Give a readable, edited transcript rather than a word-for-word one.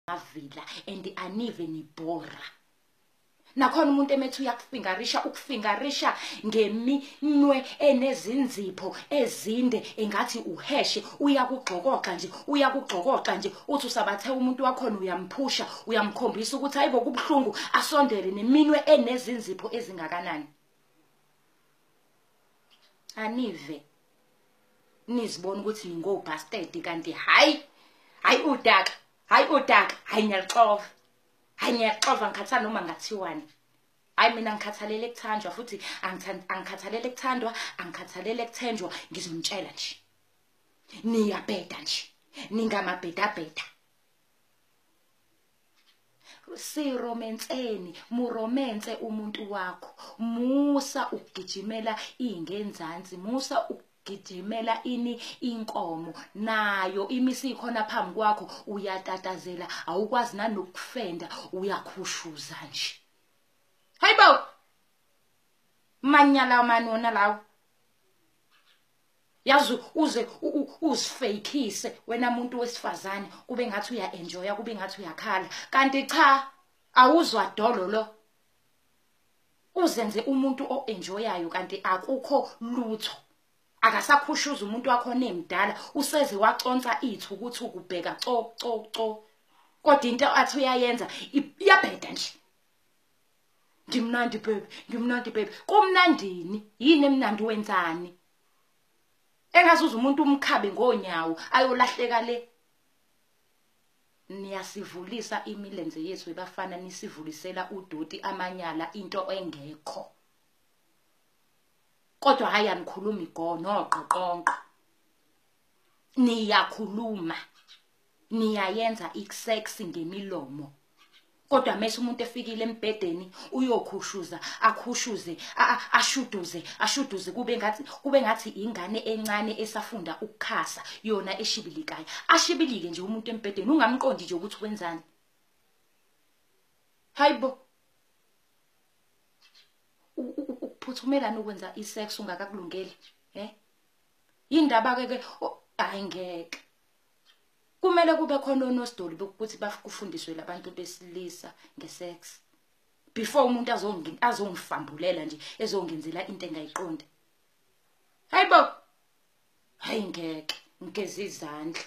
avila and anive nibhora. Nakhona umuntu emethu uyakufingarisha ukufingarisha ngeminwe enezinzipho ezinde engathi uheshe uyakugxokoxa nje uthi usabathe umuntu wakhona uyamphusha uyamkhombisa ukuthi hayibo kubhlungu asondele neminwe enezinzipho ezingakanani. Anive nizibona ukuthi ningo bastard kanti hayi udaka ngiyaqova ngikhathala noma ngathiwani. Hayi mina ngikhathalele ekuthanjwa futhi angikhathalele ekuthandwa angikhathalele ekuthenjwa ngizomtshela nje. Niyabheda nje ningamabhedabheda. Siromenseni muromense umuntu wakho. Musa ukugijimela ingenzansi musa gijimela ini inkomo nayo imisi ikhona phambi kwakho uyatatazela awukwazi nanokufenda uyakhushuza nje. Hayibo manyala manona lawo yazi uze uzifakise wena muntu wesifazane kube ngathi uya enjoy kube ngathi uyakhala kanti cha awuzwa dolo lo. Uzenze umuntu o enjoyayo kanti akukho lutho. Akasakhushuza umuntu wakho nemdala useze waconsa ithu ukuthi ukubheka co kodwa into athi uyayenza iyabheda nje. Ngimnandi baby kumnandini yini emnandi wenzani engazuza umuntu umkhabe ngonyawo ayolahleka le. Niyasivulisa imilenze yethu ebafana nisivulisela udoti amanyala into engekho. Kodwa hayi anikhuluma igono qoqonqo. Niyakhuluma niyayenza isex ngemilomo. Kodwa mase umuntu efikile embedeni uyokhushuza akhushuze ashuduze kube ngathi ingane encane esafunda ukukhasa yona eshibilikayo. Ashibilike nje umuntu embedeni ungamqondi nje ukuthi wenzani. Hayibo ukuphuthumelana ukwenza isex ungakakulungeli indaba ke ayingeke. Kumele kube khona onosidoli bokuthi bafundiswe labantu besilisa ngesex before umuntu azongifambulela nje ezongenzela into engayiqonde. Hayibo hayingeke ngeze izandla.